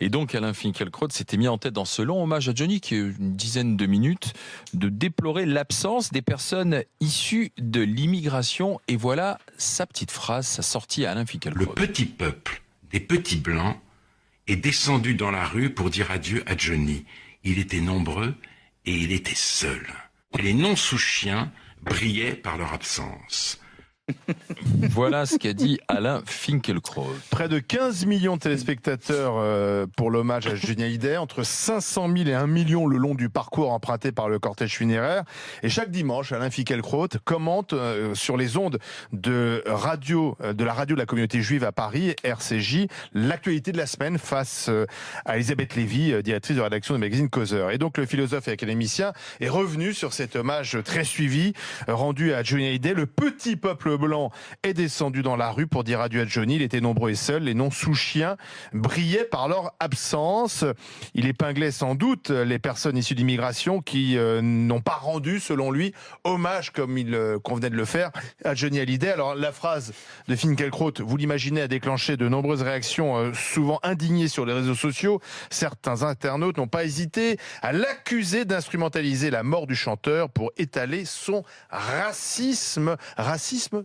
Et donc Alain Finkielkraut s'était mis en tête dans ce long hommage à Johnny, qui est une dizaine de minutes, de déplorer l'absence des personnes issues de l'immigration. Et voilà sa petite phrase, sa sortie à Alain Finkielkraut. Le petit peuple des petits blancs est descendu dans la rue pour dire adieu à Johnny. Il était nombreux et il était seul. Les non-sous-chiens brillaient par leur absence. Voilà ce qu'a dit Alain Finkielkraut. Près de 15 millions de téléspectateurs pour l'hommage à Johnny Hallyday, entre 500 000 et 1 million le long du parcours emprunté par le cortège funéraire. Et chaque dimanche, Alain Finkielkraut commente sur les ondes de la radio de la communauté juive à Paris, RCJ, l'actualité de la semaine face à Elisabeth Lévy, directrice de rédaction du magazine Causeur. Et donc le philosophe et académicien est revenu sur cet hommage très suivi rendu à Johnny Hallyday. Le petit peuple blanc est descendu dans la rue pour dire adieu à Johnny. Il était nombreux et seul. Les non-sous-chiens brillaient par leur absence. Il épinglait sans doute les personnes issues d'immigration qui n'ont pas rendu, selon lui, hommage comme il convenait de le faire à Johnny Hallyday. Alors la phrase de Finkielkraut, vous l'imaginez, a déclenché de nombreuses réactions, souvent indignées sur les réseaux sociaux. Certains internautes n'ont pas hésité à l'accuser d'instrumentaliser la mort du chanteur pour étaler son racisme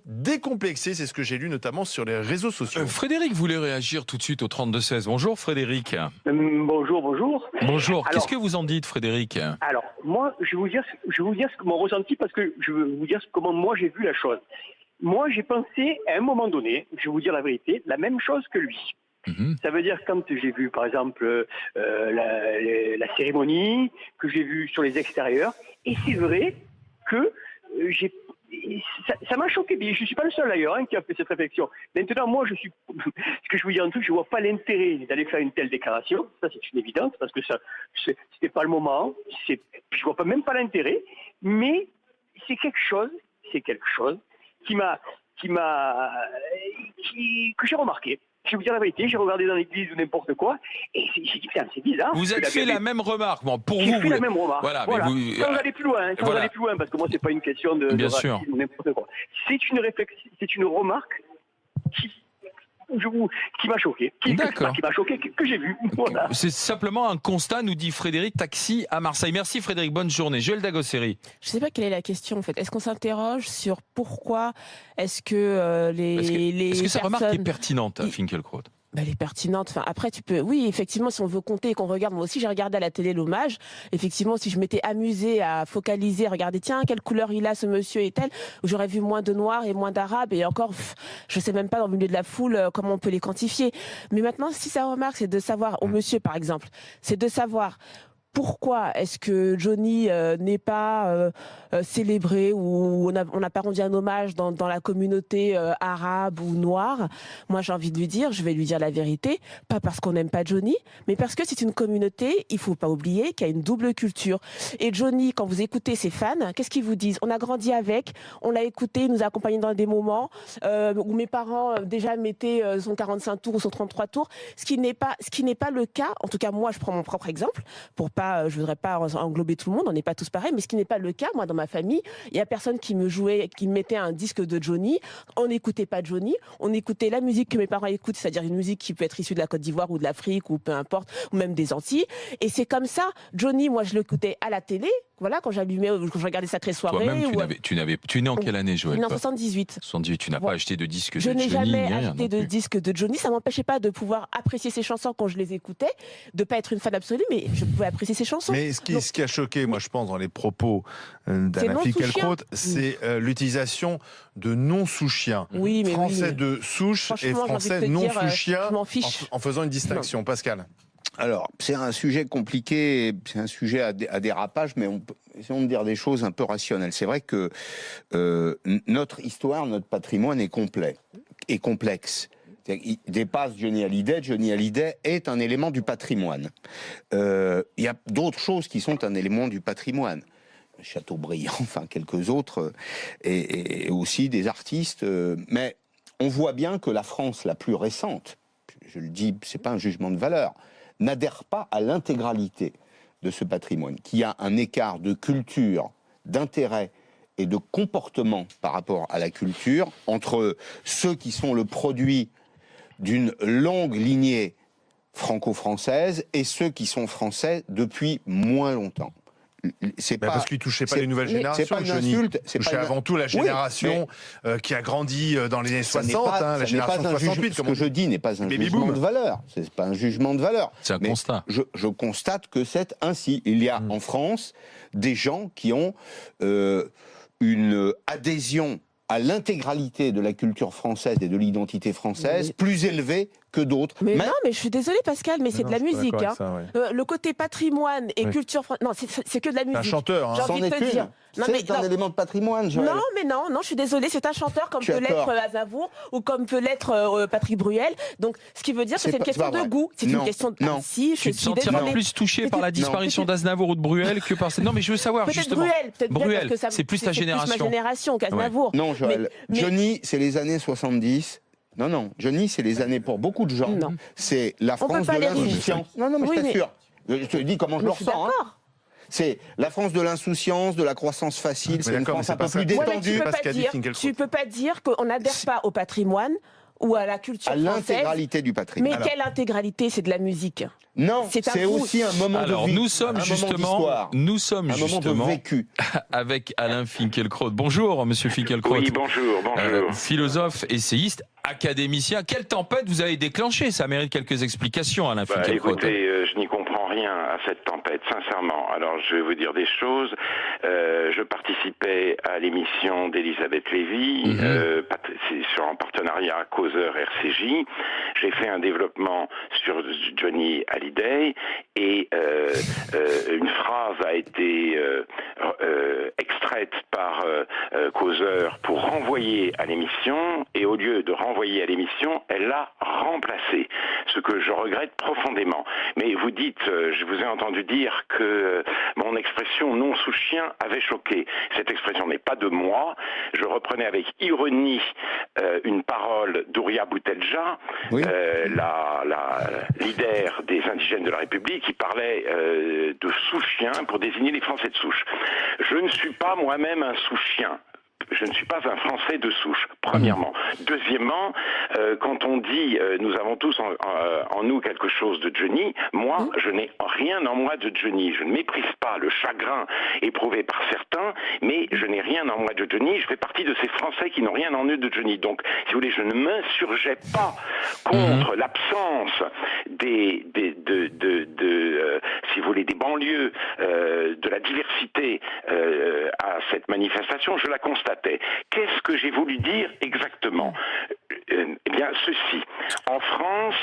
décomplexé, c'est ce que j'ai lu notamment sur les réseaux sociaux. Frédéric voulait réagir tout de suite au 32-16. Bonjour Frédéric. Bonjour. Bonjour. Alors, qu'est-ce que vous en dites Frédéric? Alors, moi, je vais vous dire mon ressenti parce que je veux vous dire comment moi j'ai vu la chose. Moi, j'ai pensé à un moment donné, je vais vous dire la vérité, la même chose que lui. Ça veut dire quand j'ai vu par exemple la cérémonie, que j'ai vu sur les extérieurs, et c'est vrai que ça m'a choqué. Je ne suis pas le seul d'ailleurs qui a fait cette réflexion. Maintenant, moi, ce que je vous dis un truc, je vois pas l'intérêt d'aller faire une telle déclaration. Ça, c'est une évidence parce que ça, c'était pas le moment. Je vois même pas l'intérêt. Mais c'est quelque chose que j'ai remarqué. Je vais vous dire la vérité, j'ai regardé dans l'église ou n'importe quoi, et j'ai dit, putain, c'est bizarre. Vous avez fait la même remarque. Bon, pour j'ai vous, fait la même remarque. Voilà. Voilà. Mais vous... Sans aller plus loin, parce que moi, c'est pas une question de racisme ou n'importe quoi. C'est une remarque qui m'a choqué, qui m'a choqué, que j'ai vu. Voilà. C'est simplement un constat, nous dit Frédéric, taxi à Marseille. Merci Frédéric, bonne journée. Joël Dagosseri. Je ne sais pas quelle est la question en fait. Est-ce qu'on s'interroge sur pourquoi est-ce que Est-ce que sa remarque est pertinente, Finkielkraut? Elle est pertinente. Enfin, après, oui, effectivement, si on veut compter et qu'on regarde, moi aussi j'ai regardé à la télé l'hommage. Effectivement, si je m'étais amusée à focaliser, à regarder, tiens, quelle couleur il a ce monsieur et tel, j'aurais vu moins de noirs et moins d'arabes et encore, je sais même pas dans le milieu de la foule comment on peut les quantifier. Mais maintenant, si sa remarque, c'est de savoir, au monsieur par exemple, c'est de savoir pourquoi est-ce que Johnny n'est pas célébré ou on n'a pas rendu un hommage dans la communauté arabe ou noire? Moi, j'ai envie de lui dire, je vais lui dire la vérité, pas parce qu'on n'aime pas Johnny, mais parce que c'est une communauté, il faut pas oublier, qui a une double culture. Et Johnny, quand vous écoutez ses fans, qu'est-ce qu'ils vous disent? On a grandi avec, on l'a écouté, il nous a accompagnés dans des moments où mes parents déjà mettaient son 45 tours ou son 33 tours, ce qui n'est pas le cas. En tout cas, moi, je prends mon propre exemple pour pas, je voudrais pas englober tout le monde, on n'est pas tous pareils, mais ce qui n'est pas le cas, moi, dans ma famille, il y a personne qui me mettait un disque de Johnny. On n'écoutait pas Johnny, on écoutait la musique que mes parents écoutent, c'est-à-dire une musique qui peut être issue de la Côte d'Ivoire ou de l'Afrique ou peu importe, ou même des Antilles. Et c'est comme ça. Johnny, moi, je l'écoutais à la télé. Voilà, quand j'allumais, quand je regardais Sacrée Soirée. Toi-même, tu es né en quelle année, Joël? En 78. 78, tu n'as pas acheté de disque de Johnny. Je n'ai jamais acheté de plus. disque de Johnny. Ça m'empêchait pas de pouvoir apprécier ses chansons quand je les écoutais, de pas être une fan absolue, mais je pouvais apprécier ses chansons. Mais ce qui a choqué, moi, je pense, dans les propos d'Alain Finkielkraut, c'est l'utilisation de non-sous-chiens. Oui, mais français de souche et français non-sous-chiens, en faisant une distinction. Non. Pascal. Alors, c'est un sujet compliqué, c'est un sujet à dérapage, mais essayons de dire des choses un peu rationnelles. C'est vrai que notre histoire, notre patrimoine est complet et complexe. Il dépasse Johnny Hallyday. Johnny Hallyday est un élément du patrimoine. Il y a d'autres choses qui sont un élément du patrimoine. Chateaubriand, enfin quelques autres, et aussi des artistes. Mais on voit bien que la France la plus récente, je le dis, c'est pas un jugement de valeur, n'adhère pas à l'intégralité de ce patrimoine, qui a un écart de culture, d'intérêt et de comportement par rapport à la culture entre ceux qui sont le produit d'une longue lignée franco-françaises et ceux qui sont français depuis moins longtemps. C'est pas parce qu'il touchait pas les nouvelles générations. C'est pas une insulte. C'est touchait avant tout la génération qui a grandi dans les années 60, la génération 68. Ce que je dis n'est pas un jugement de valeur. C'est pas un jugement de valeur. C'est un constat. Je constate que c'est ainsi. Il y a en France des gens qui ont une adhésion à l'intégralité de la culture française et de l'identité française plus élevée que d'autres. Mais non, mais je suis désolée Pascal, mais c'est de la musique. Hein. Le côté patrimoine et culture française, non, c'est que de la musique. Un chanteur, hein. J'ai envie de te dire. C'est un élément de patrimoine, Joël. Non, je suis désolée, c'est un chanteur comme peut l'être Aznavour ou comme peut l'être Patrick Bruel. Donc, ce qui veut dire que c'est une question de goût. C'est une question de... Non. Si, tu te sentiras plus touché par la disparition d'Aznavour ou de Bruel que par... Non, mais je veux savoir, justement. Peut-être Bruel, c'est plus ta génération. C'est plus ma génération qu'Aznavour. Non, Joël. Johnny, c'est les années 70. Non, Johnny, c'est les années pour beaucoup de gens. C'est la France de l'insouciance. Non, mais je t'assure. Je te dis comment je le ressens. C'est la France de l'insouciance, de la croissance facile, c'est une France un peu plus détendue. Tu peux pas dire qu'on n'adhère pas au patrimoine ou à la culture française. À l'intégralité du patrimoine. Mais quelle intégralité? C'est de la musique. Non, c'est aussi un moment de vie. Nous sommes justement vécu avec Alain Finkielkraut. Bonjour, monsieur Finkielkraut. Oui, bonjour. Philosophe, essayiste, académicien. Quelle tempête vous avez déclenchée? Ça mérite quelques explications, Alain Finkielkraut. Écoutez, je n'y comprends rien à cette tempête, sincèrement. Alors, je vais vous dire des choses. Je participais à l'émission d'Elisabeth Lévy, en partenariat Causeur RCJ. J'ai fait un développement sur Johnny Hallyday et une phrase a été extraite par Causeur pour renvoyer à l'émission, et au lieu de renvoyer à l'émission, elle l'a remplacée, ce que je regrette profondément. Mais vous dites, je vous ai entendu dire que mon expression non sous chien avait choqué. Cette expression n'est pas de moi. Je reprenais avec ironie une parole d'Ouria Boutelja, la leader des indigènes de la République, qui parlait de sous-chien pour désigner les Français de souche. Je ne suis pas moi-même un sous-chien. Je ne suis pas un Français de souche, premièrement. Deuxièmement, quand on dit nous avons tous en nous quelque chose de Johnny, moi, je n'ai rien en moi de Johnny. Je ne méprise pas le chagrin éprouvé par certains, mais je n'ai rien en moi de Johnny. Je fais partie de ces Français qui n'ont rien en eux de Johnny. Donc, si vous voulez, je ne m'insurgeais pas contre l'absence si vous voulez, des banlieues, de la diversité à cette manifestation. Je la constatais. Qu'est-ce que j'ai voulu dire exactement? Eh bien, ceci. En France,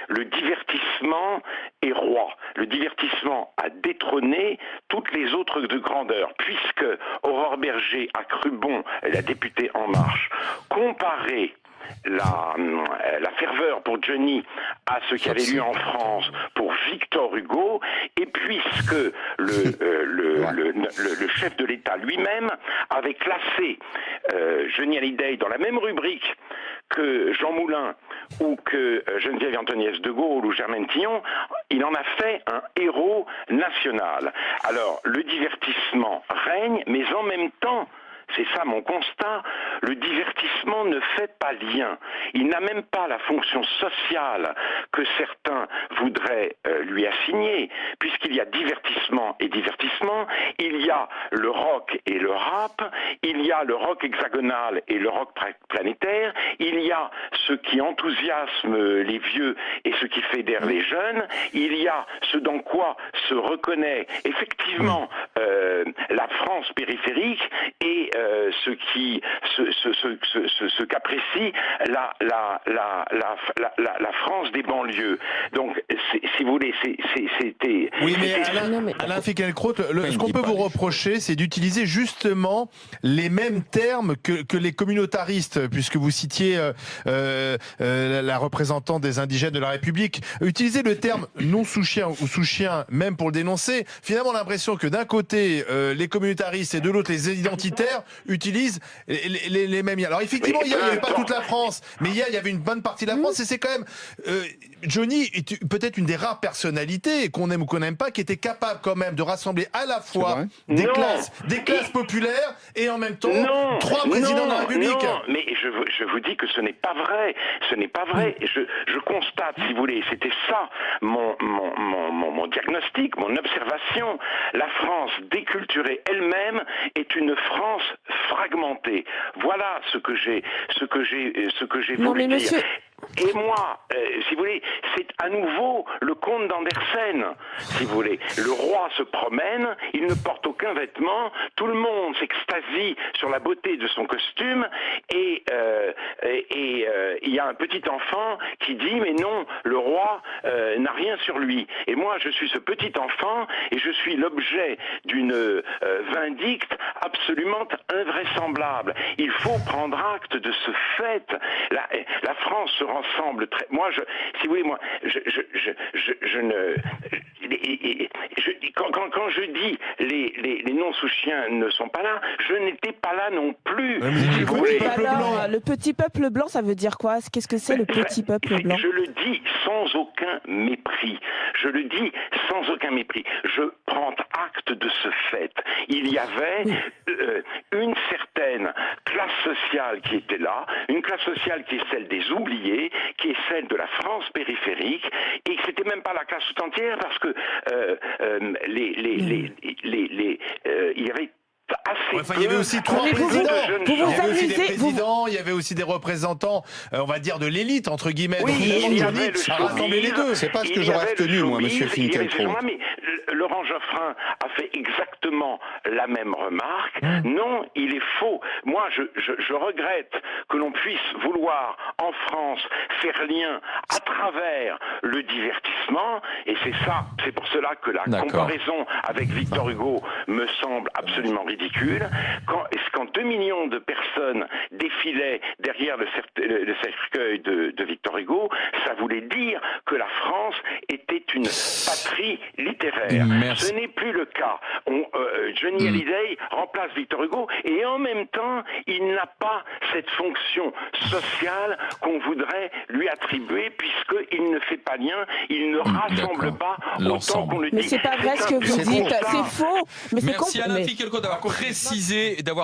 le divertissement est roi. Le divertissement a détrôné toutes les autres de grandeur, puisque Aurore Berger a cru bon, la députée En Marche, comparer la ferveur pour Johnny à ce qu'il y avait eu en France pour Victor Hugo, et puisque le chef de l'État lui-même avait classé Johnny Hallyday dans la même rubrique que Jean Moulin ou que Geneviève Antoniès de Gaulle ou Germaine Tillon, il en a fait un héros national. Alors, le divertissement règne, mais en même temps, c'est ça mon constat, le divertissement ne fait pas lien. Il n'a même pas la fonction sociale que certains voudraient lui assigner, puisqu'il y a divertissement et divertissement, il y a le rock et le rap, il y a le rock hexagonal et le rock planétaire, il y a ce qui enthousiasme les vieux et ce qui fédère les jeunes, il y a ce dans quoi se reconnaît effectivement la France périphérique et ce qu'apprécie la France des banlieues. Donc, si vous voulez, c'était... Oui, mais Alain Finkielkraut, ce qu'on peut vous reprocher, c'est d'utiliser justement les mêmes termes que les communautaristes, puisque vous citiez la représentante des indigènes de la République. Utiliser le terme non sous-chien ou sous-chien, même pour le dénoncer, finalement on a l'impression que d'un côté, les communautaristes et de l'autre les identitaires utilisent les mêmes. Alors effectivement, il n'y avait pas toute la France, mais il y avait une bonne partie de la France, et c'est quand même Johnny est peut-être une des rares personnalités qu'on aime ou qu'on n'aime pas, qui était capable quand même de rassembler à la fois des classes populaires et en même temps 3 présidents de la République. Non, mais je vous dis que ce n'est pas vrai. Ce n'est pas vrai. Je constate, si vous voulez, c'était ça mon diagnostic, mon observation. La France déculturée elle-même est une France fragmentée. Voilà ce que j'ai voulu dire. Monsieur... Et moi, si vous voulez, c'est à nouveau le comte d'Andersen, si vous voulez. Le roi se promène, il ne porte aucun vêtement, tout le monde s'extasie sur la beauté de son costume, et il y a un petit enfant qui dit « mais non, le roi n'a rien sur lui ». Et moi, je suis ce petit enfant, et je suis l'objet d'une vindicte absolument invraisemblable. Il faut prendre acte de ce fait. La France se rassemble très... Moi, si vous voulez, moi, quand je dis les non-souchiens ne sont pas là, je n'étais pas là non plus. Le petit peuple blanc, ça veut dire quoi? Qu'est-ce que c'est le petit peuple blanc? Je le dis sans aucun mépris. Je le dis sans aucun mépris. Je prends acte de ce fait. Il y avait une certaine classe sociale qui était là, une classe sociale qui est celle des oubliés, qui est celle de la France périphérique, et c'était même pas la classe tout entière, parce que il y avait il y avait aussi 3 présidents. Il y avait aussi des représentants, on va dire, de l'élite, entre guillemets. Oui, il y avait à rassembler les deux. C'est pas ce que j'aurais retenu, moi, monsieur Finkielkraut. Mais Laurent Geoffrin a fait exactement la même remarque. Non, il est faux. Moi, je regrette que l'on puisse vouloir, en France, faire lien à travers le divertissement, et c'est pour cela que la comparaison avec Victor Hugo me semble absolument ridicule. Quand 2 millions de personnes défilaient derrière le cercueil de Victor Hugo, ça voulait dire que la France était une patrie littéraire. Merci. Ce n'est plus le cas. Johnny Hallyday remplace Victor Hugo, et en même temps, il n'a pas cette fonction sociale qu'on voudrait lui attribuer, puisqu'il ne fait pas lien, il ne rassemble pas autant qu'on le dit. Mais c'est pas vrai ce que vous dites, c'est faux. Mais merci Alain Finkielkraut d'avoir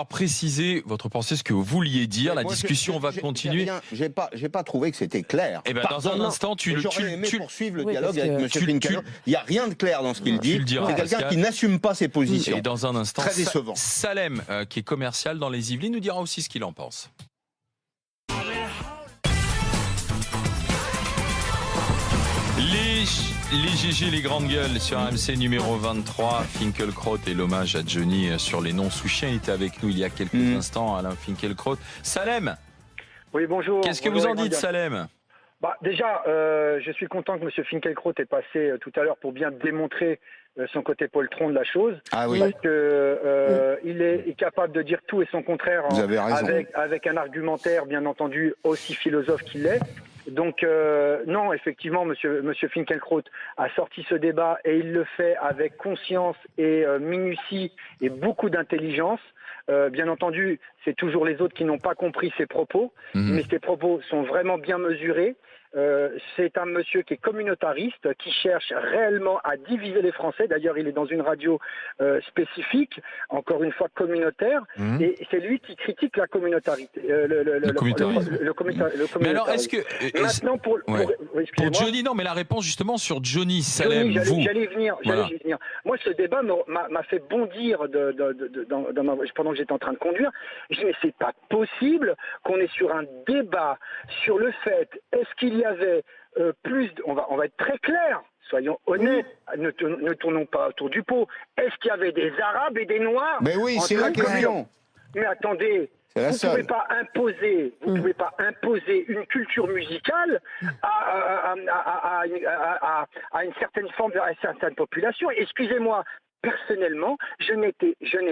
précisé votre pensée, ce que vous vouliez dire. La discussion va continuer. J'ai pas trouvé que c'était clair. Et dans un instant, j'aurais aimé poursuivre le dialogue avec M. Finkielkraut. Il n'y a rien de clair dans ce qu'il dit. C'est quelqu'un qui n'assume pas ses positions. Et dans un instant, très décevant. Salem, qui est commercial dans les Yvelines, nous dira aussi ce qu'il en pense. Les GG, les grandes gueules sur RMC numéro 23. Finkielkraut et l'hommage à Johnny sur les non-sous-chiens. Il était avec nous il y a quelques instants, Alain Finkielkraut. Salem. Oui, bonjour. Qu'est-ce que vous en dites, Salem? Déjà, je suis content que M. Finkielkraut ait passé tout à l'heure pour bien démontrer son côté poltron de la chose. Ah oui. Parce que il est capable de dire tout et son contraire avec un argumentaire, bien entendu, aussi philosophe qu'il est. Donc non, effectivement, Monsieur Finkielkraut a sorti ce débat, et il le fait avec conscience et minutie et beaucoup d'intelligence. Bien entendu, c'est toujours les autres qui n'ont pas compris ses propos, mais ses propos sont vraiment bien mesurés. C'est un monsieur qui est communautariste, qui cherche réellement à diviser les Français. D'ailleurs, il est dans une radio spécifique, encore une fois communautaire, et c'est lui qui critique la communautarité. Le communautarisme. Mais alors, est-ce que maintenant pour Johnny, non, mais la réponse justement sur Johnny, Salem, j'allais y venir. Moi, ce débat m'a fait bondir pendant que j'étais en train de conduire. Je dis mais c'est pas possible qu'on est sur un débat sur le fait est-ce qu'il y avait on va être très clair, soyons honnêtes, ne tournons pas autour du pot. Est-ce qu'il y avait des Arabes et des Noirs? Mais oui, c'est la question. Mais attendez, vous ne pouvez pas imposer une culture musicale à une certaine forme, à une certaine population. Excusez-moi. Personnellement, je n'ai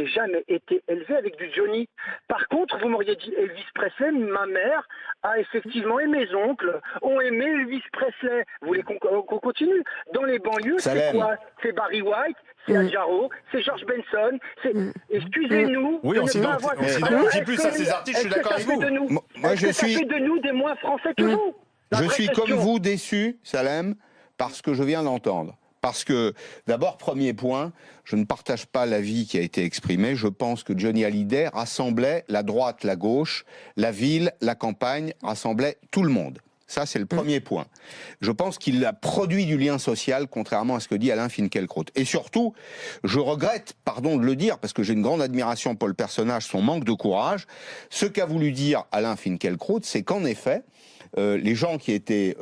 jamais été élevé avec du Johnny. Par contre, vous m'auriez dit Elvis Presley, ma mère a effectivement, et mes oncles ont aimé Elvis Presley. Vous voulez qu'on continue? Dans les banlieues, c'est quoi? C'est Barry White, c'est Adjaro, c'est George Benson, excusez-nous. Oui, on s'identifie plus à ces artistes, je suis d'accord avec vous. Moi, ça fait de nous des moins français que vous. Je suis comme vous déçu, Salem, parce que je viens d'entendre. Parce que, d'abord, premier point, je ne partage pas l'avis qui a été exprimé. Je pense que Johnny Hallyday rassemblait la droite, la gauche, la ville, la campagne, rassemblait tout le monde. Ça, c'est le premier point. Je pense qu'il a produit du lien social, contrairement à ce que dit Alain Finkielkraut. Et surtout, je regrette, pardon de le dire, parce que j'ai une grande admiration pour le personnage, son manque de courage. Ce qu'a voulu dire Alain Finkielkraut, c'est qu'en effet, les gens qui étaient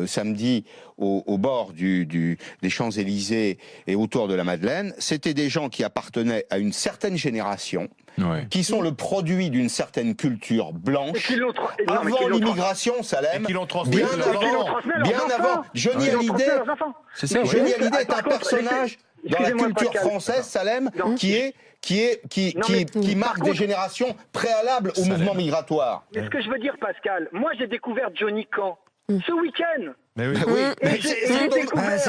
samedi au bord des Champs-Élysées et autour de la Madeleine, c'était des gens qui appartenaient à une certaine génération, qui sont le produit d'une certaine culture blanche, avant l'immigration, Salem, bien avant. Johnny Hallyday est un personnage dans la culture française, Salem, qui marque des générations préalables au mouvement migratoire. Mais ce que je veux dire, Pascal, moi j'ai découvert Johnny quand ce week-end. Mais oui. Et j'ai découvert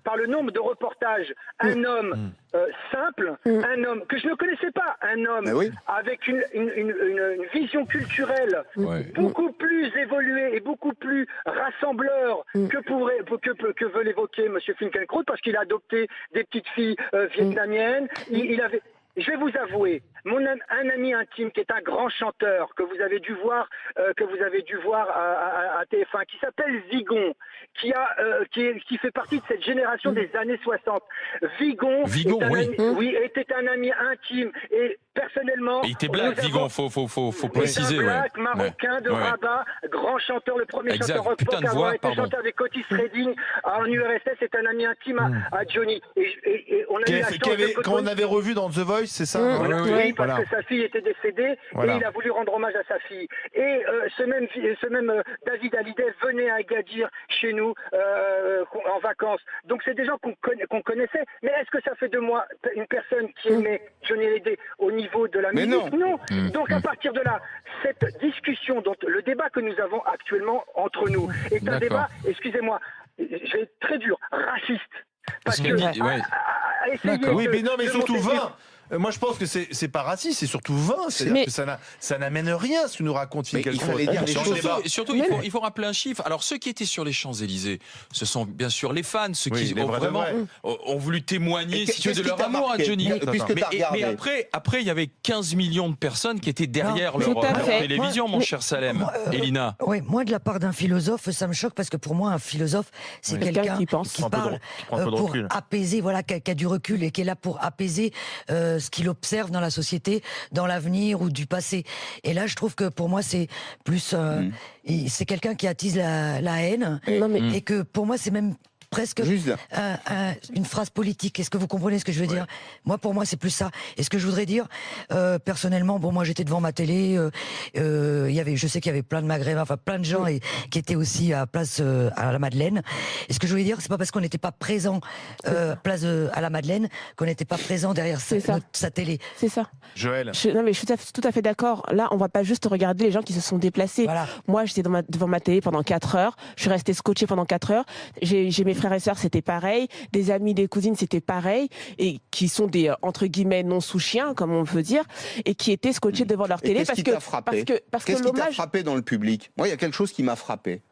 par le nombre de reportages, un homme simple, un homme que je ne connaissais pas, un homme avec une vision culturelle beaucoup plus évoluée et beaucoup plus rassembleur que veut l'évoquer M. Finkielkraut, parce qu'il a adopté des petites filles vietnamiennes. Je vais vous avouer, un ami intime qui est un grand chanteur que vous avez dû voir à TF1, qui s'appelle Vigon, qui fait partie de cette génération des années 60. Vigon était un ami intime et personnellement. Et il était black, Vigon, faut préciser. Black, marocain de Rabat, grand chanteur, le premier chanteur rock pop à avoir été chanté avec Otis Redding en URSS, c'est un ami intime à Johnny. Et on a eu la chance quand on avait revu dans The Voice, c'est ça? Oui, parce que sa fille était décédée et il a voulu rendre hommage à sa fille. Et ce même David Hallyday venait à Agadir chez nous en vacances. Donc c'est des gens qu'on connaissait. Mais est-ce que ça fait de moi une personne qui aimait Johnny Hallyday au niveau de la musique? Non. Donc à partir de là, cette discussion, le débat que nous avons actuellement entre nous est un débat, excusez-moi, je vais être très dur, raciste. Parce que oui, mais non, mais surtout 20. Moi, je pense que c'est pas raciste, c'est surtout 20. C'est-à-dire que ça n'amène rien, ce que nous raconte Finkielkraut. Surtout, il faut rappeler un chiffre. Alors, ceux qui étaient sur les Champs-Élysées, ce sont bien sûr les fans, ceux qui ont voulu témoigner de leur amour à Johnny. Mais après, il y avait 15 millions de personnes qui étaient derrière leur télévision, mon cher Salem. Elina. Oui, moi, de la part d'un philosophe, ça me choque parce que pour moi, un philosophe, c'est quelqu'un qui parle pour apaiser, qui a du recul et qui est là pour apaiser ce qu'il observe dans la société, dans l'avenir ou du passé. Et là, je trouve que pour moi, c'est plus... c'est quelqu'un qui attise la haine. Et que pour moi, c'est même presque une phrase politique. Est-ce que vous comprenez ce que je veux dire? Moi, pour moi, c'est plus ça. Et ce que je voudrais dire, personnellement, moi, j'étais devant ma télé. Je sais qu'il y avait plein de Maghrébins, enfin plein de gens qui étaient aussi à place à la Madeleine. Et ce que je voulais dire, c'est pas parce qu'on n'était pas présent place à la Madeleine qu'on n'était pas présent derrière sa télé. C'est ça. Joël. Je suis tout à fait d'accord. Là, on va pas juste regarder les gens qui se sont déplacés. Voilà. Moi, j'étais devant ma télé pendant 4 heures. Je suis restée scotchée pendant 4 heures. J'ai mes frères et sœurs, c'était pareil. Des amis, des cousines, c'était pareil. Et qui sont des, entre guillemets, non-sous-chiens, comme on veut dire, et qui étaient scotchés devant leur télé. Qu'est-ce qui t'a frappé? Qu'est-ce qui t'a frappé dans le public? Moi, il y a quelque chose qui m'a frappé.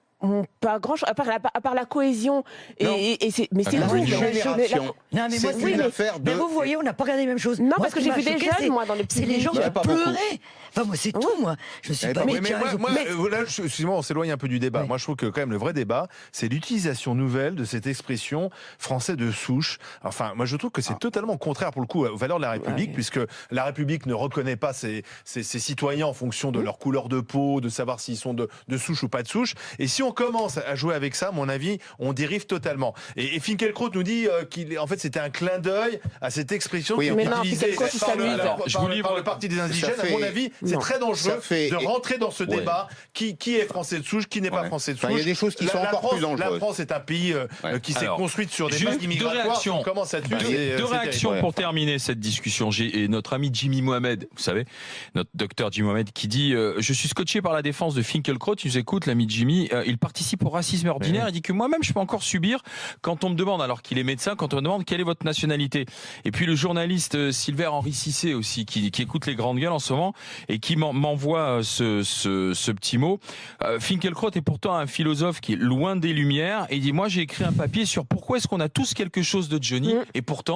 Pas grand chose, à part la cohésion. Mais c'est une génération. Non, mais moi, c'est une affaire de. Mais vous voyez, on n'a pas regardé les mêmes choses. Non, parce que j'ai vu des jeunes, moi, dans les petits. C'est les gens qui pleuraient. Enfin, moi, c'est tout, moi. Je suis pas. Mais là, excusez-moi, on s'éloigne un peu du débat. Moi, je trouve que quand même le vrai débat, c'est l'utilisation nouvelle de cette expression français de souche. Enfin, moi, je trouve que c'est totalement contraire pour le coup aux valeurs de la République, puisque la République ne reconnaît pas ses citoyens en fonction de leur couleur de peau, de savoir s'ils sont de souche ou pas de souche. Et si on commence à jouer avec ça, à mon avis, on dérive totalement. Et Finkielkraut nous dit qu'en fait, c'était un clin d'œil à cette expression qui est utilisée par le Parti des Indigènes. À mon avis, c'est très dangereux de rentrer dans ce débat. Qui est français de souche, qui n'est pas français de souche. Il y a des choses qui sont encore plus dangereuses. La France est un pays qui s'est construite sur des bases immigratoires. Deux réactions pour terminer cette discussion. J'ai notre ami Jimmy Mohamed, vous savez, notre docteur Jimmy Mohamed, qui dit je suis scotché par la défense de Finkielkraut. Tu nous écoutes, l'ami Jimmy. Il participe au racisme ordinaire. Il dit que moi-même, je peux encore subir quand on me demande, alors qu'il est médecin, quand on me demande quelle est votre nationalité? Et puis le journaliste Silver Henri Cissé aussi, qui écoute les grandes gueules en ce moment et qui m'envoie ce petit mot. Finkielkraut est pourtant un philosophe qui est loin des Lumières et il dit, moi j'ai écrit un papier sur pourquoi est-ce qu'on a tous quelque chose de Johnny et pourtant